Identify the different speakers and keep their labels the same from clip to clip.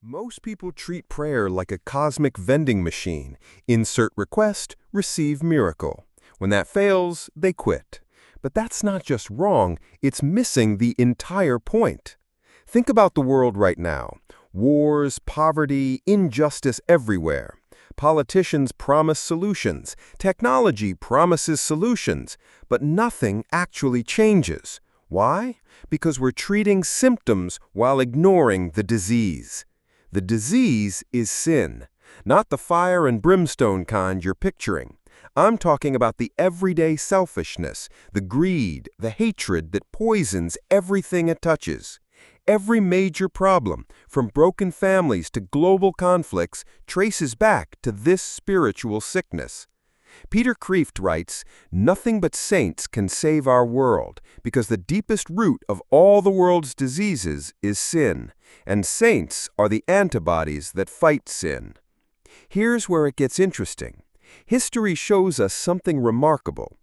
Speaker 1: Most people treat prayer like a cosmic vending machine. Insert request, receive miracle. When that fails, they quit. But that's not just wrong, it's missing the entire point. Think about the world right now. Wars, poverty, injustice everywhere. Politicians promise solutions. Technology promises solutions. But nothing actually changes. Why? Because we're treating symptoms while ignoring the disease. The disease is sin, not the fire and brimstone kind you're picturing. I'm talking about the everyday selfishness, the greed, the hatred that poisons everything it touches. Every major problem, from broken families to global conflicts, traces back to this spiritual sickness. Peter Kreeft writes, "Nothing but saints can save our world, because the deepest root of all the world's diseases is sin, and saints are the antibodies that fight sin." Here's where it gets interesting. History shows us something remarkable.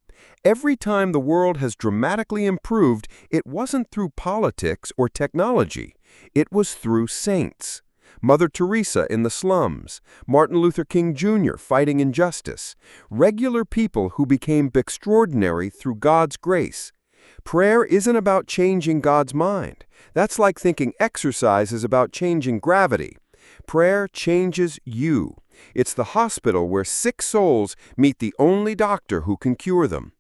Speaker 1: Every time the world has dramatically improved, it wasn't through politics or technology. It was through saints. Mother Teresa in the slums, Martin Luther King Jr. fighting injustice, regular people who became extraordinary through God's grace. Prayer isn't about changing God's mind. That's like thinking exercise is about changing gravity. Prayer changes you. It's the hospital where sick souls meet the only doctor who can cure them.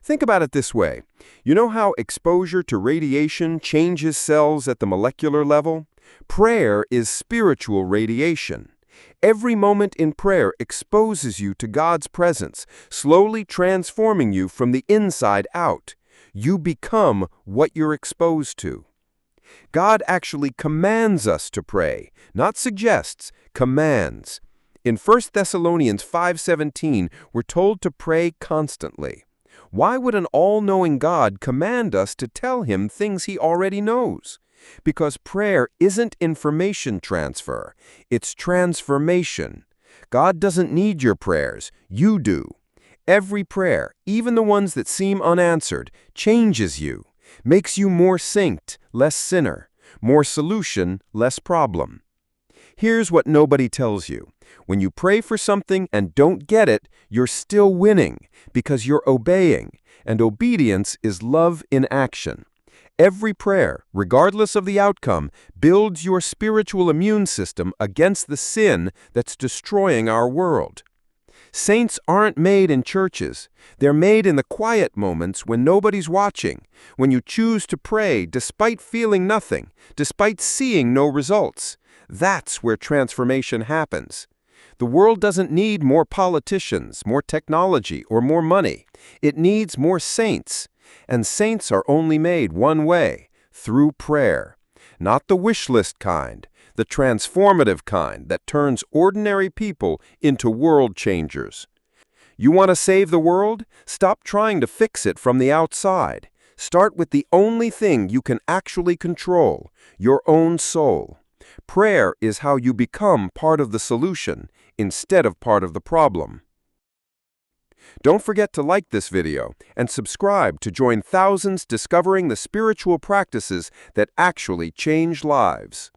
Speaker 1: Think about it this way. You know how exposure to radiation changes cells at the molecular level? Prayer is spiritual radiation. Every moment in prayer exposes you to God's presence, slowly transforming you from the inside out. You become what you're exposed to. God actually commands us to pray, not suggests, commands. In 1 Thessalonians 5:17, we're told to pray constantly. Why would an all-knowing God command us to tell him things he already knows? Because prayer isn't information transfer, it's transformation. God doesn't need your prayers, you do. Every prayer, even the ones that seem unanswered, changes you, makes you more saint, less sinner, more solution, less problem. Here's what nobody tells you. When you pray for something and don't get it, you're still winning because you're obeying, and obedience is love in action. Every prayer, regardless of the outcome, builds your spiritual immune system against the sin that's destroying our world. Saints aren't made in churches. They're made in the quiet moments when nobody's watching, when you choose to pray despite feeling nothing, despite seeing no results. That's where transformation happens. The world doesn't need more politicians, more technology, or more money. It needs more saints. And saints are only made one way, through prayer. Not the wish list kind, the transformative kind that turns ordinary people into world changers. You want to save the world? Stop trying to fix it from the outside. Start with the only thing you can actually control, your own soul. Prayer is how you become part of the solution instead of part of the problem. Don't forget to like this video and subscribe to join thousands discovering the spiritual practices that actually change lives.